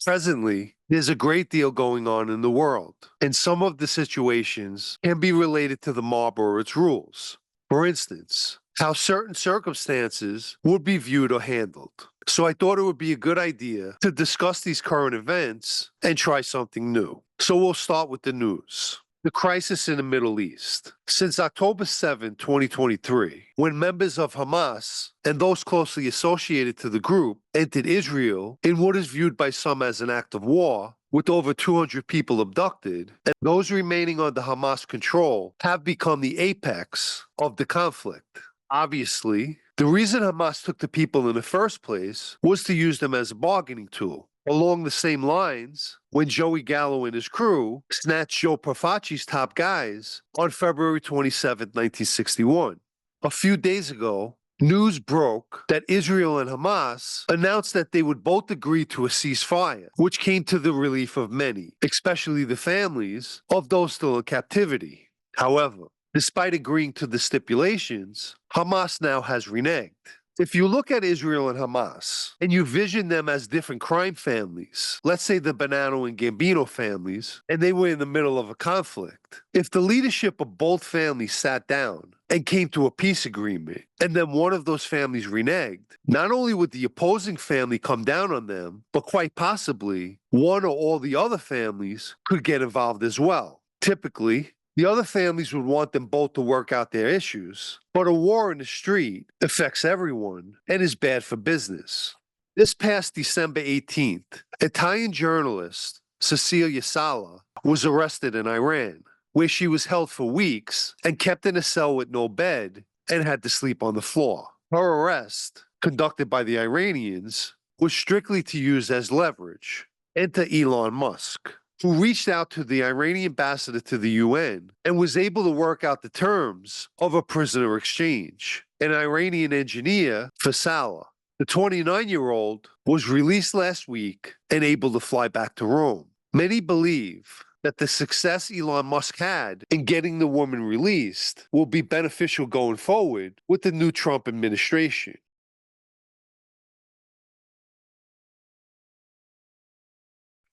Presently, there's a great deal going on in the world, and some of the situations can be related to the mob or its rules. For instance, how certain circumstances would be viewed or handled. So I thought it would be a good idea to discuss these current events and try something new. So we'll start with the news. The crisis in the Middle East. Since October 7, 2023, when members of Hamas and those closely associated to the group entered Israel in what is viewed by some as an act of war, with over 200 people abducted, and those remaining under Hamas control have become the apex of the conflict. Obviously, the reason Hamas took the people in the first place was to use them as a bargaining tool. Along the same lines, when Joey Gallo and his crew snatched Joe Profaci's top guys on February 27, 1961. A few days ago, news broke that Israel and Hamas announced that they would both agree to a ceasefire, which came to the relief of many, especially the families of those still in captivity. However, despite agreeing to the stipulations, Hamas now has reneged. If you look at Israel and Hamas, and you vision them as different crime families, let's say the Bonanno and Gambino families, and they were in the middle of a conflict, if the leadership of both families sat down and came to a peace agreement, and then one of those families reneged, not only would the opposing family come down on them, but quite possibly one or all the other families could get involved as well. Typically, the other families would want them both to work out their issues, but a war in the street affects everyone and is bad for business. This past December 18th, Italian journalist Cecilia Sala was arrested in Iran, where she was held for weeks and kept in a cell with no bed and had to sleep on the floor. Her arrest, conducted by the Iranians, was strictly to use as leverage, and to Elon Musk, who reached out to the Iranian ambassador to the UN and was able to work out the terms of a prisoner exchange. An Iranian engineer for Salah. The 29-year-old was released last week and able to fly back to Rome. Many believe that the success Elon Musk had in getting the woman released will be beneficial going forward with the new Trump administration.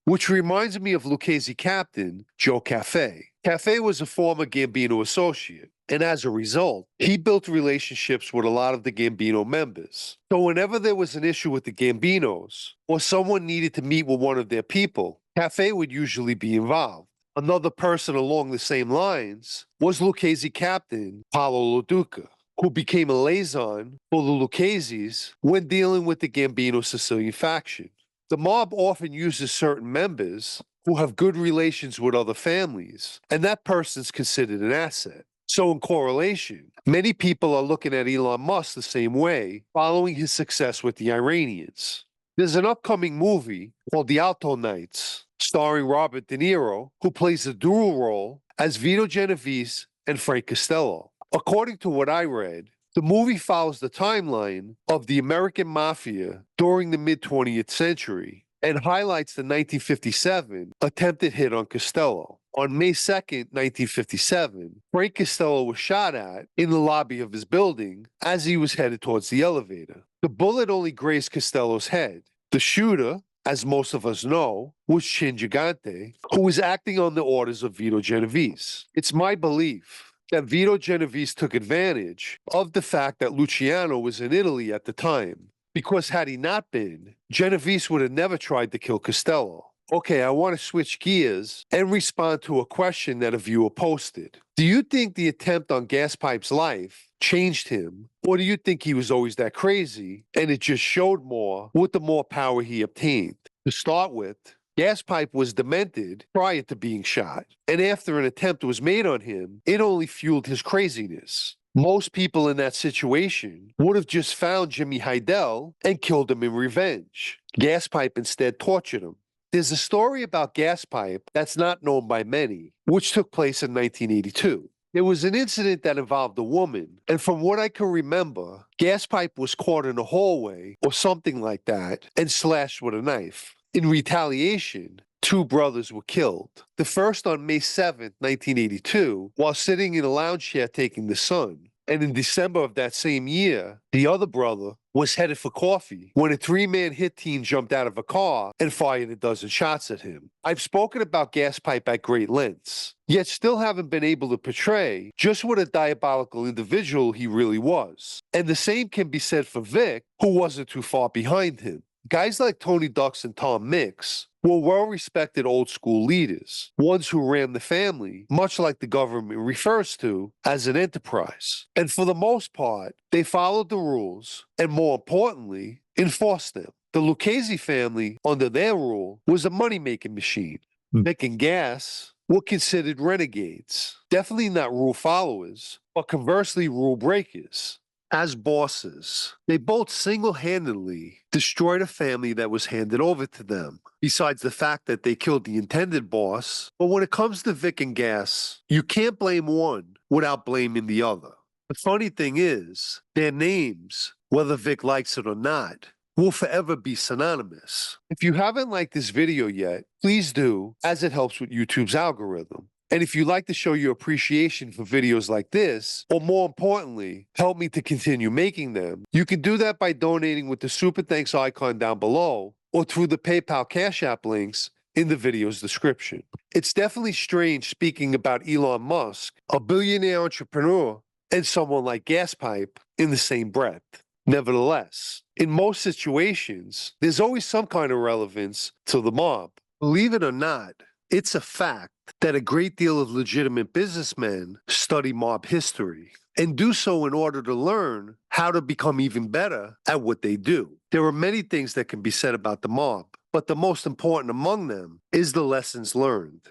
Which reminds me of Luccchese captain Joe Cafe. Cafe was a former Gambino associate, and as a result, he built relationships with a lot of the Gambino members. So whenever there was an issue with the Gambinos, or someone needed to meet with one of their people, Cafe would usually be involved. Another person along the same lines was Luccchese captain Paolo Loduca, who became a liaison for the Luccheses when dealing with the Gambino Sicilian faction. The mob often uses certain members who have good relations with other families, and that person's considered an asset. So in correlation, many people are looking at Elon Musk the same way, following his success with the Iranians. There's an upcoming movie called The Alto Knights, starring Robert De Niro, who plays a dual role as Vito Genovese and Frank Costello. According to what I read, the movie follows the timeline of the American mafia during the mid-20th century and highlights the 1957 attempted hit on Costello. On May 2nd, 1957, Frank Costello was shot at in the lobby of his building as he was headed towards the elevator. The bullet only grazed Costello's head. The shooter, as most of us know, was Chin Gigante, who was acting on the orders of Vito Genovese. It's my belief that Vito Genovese took advantage of the fact that Luciano was in Italy at the time, because had he not been, Genovese would have never tried to kill Costello. Okay, I want to switch gears and respond to a question that a viewer posted. Do you think the attempt on Gaspipe's life changed him, or do you think he was always that crazy and it just showed more with the more power he obtained? To start with, Gaspipe was demented prior to being shot, and after an attempt was made on him, it only fueled his craziness. Most people in that situation would have just found Jimmy Heidel and killed him in revenge. Gaspipe instead tortured him. There's a story about Gaspipe that's not known by many, which took place in 1982. There was an incident that involved a woman, and from what I can remember, Gaspipe was caught in a hallway or something like that and slashed with a knife. In retaliation, two brothers were killed. The first on May 7, 1982, while sitting in a lounge chair taking the sun. And in December of that same year, the other brother was headed for coffee when a three-man hit team jumped out of a car and fired a dozen shots at him. I've spoken about Gaspipe at great lengths, yet still haven't been able to portray just what a diabolical individual he really was. And the same can be said for Vic, who wasn't too far behind him. Guys like Tony Ducks and Tom Mix were well-respected old-school leaders, ones who ran the family, much like the government refers to as an enterprise. And for the most part, they followed the rules and, more importantly, enforced them. The Lucchese family, under their rule, was a money-making machine. Vic and Gas were considered renegades, definitely not rule followers, but conversely rule breakers. As bosses, they both single-handedly destroyed a family that was handed over to them, besides the fact that they killed the intended boss. But when it comes to Vic and Gas, you can't blame one without blaming the other. The funny thing is, their names, whether Vic likes it or not, will forever be synonymous. If you haven't liked this video yet, please do, as it helps with YouTube's algorithm. And if you'd like to show your appreciation for videos like this, or more importantly, help me to continue making them, you can do that by donating with the Super Thanks icon down below, or through the PayPal Cash App links in the video's description. It's definitely strange speaking about Elon Musk, a billionaire entrepreneur, and someone like Gaspipe in the same breath. Nevertheless, in most situations, there's always some kind of relevance to the mob. Believe it or not, it's a fact that a great deal of legitimate businessmen study mob history and do so in order to learn how to become even better at what they do. There are many things that can be said about the mob, but the most important among them is the lessons learned.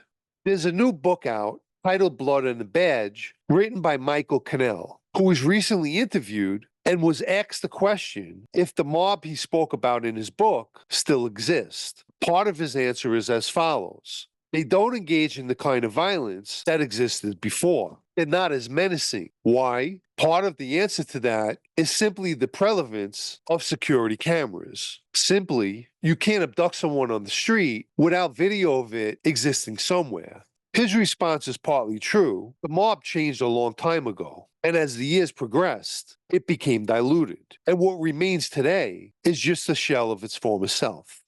There's a new book out titled Blood and the Badge, written by Michael Cannell, who was recently interviewed and was asked the question if the mob he spoke about in his book still exists. Part of his answer is as follows. They don't engage in the kind of violence that existed before. They're not as menacing. Why? Part of the answer to that is simply the prevalence of security cameras. Simply, you can't abduct someone on the street without video of it existing somewhere. His response is partly true. The mob changed a long time ago, and as the years progressed, it became diluted. And what remains today is just a shell of its former self.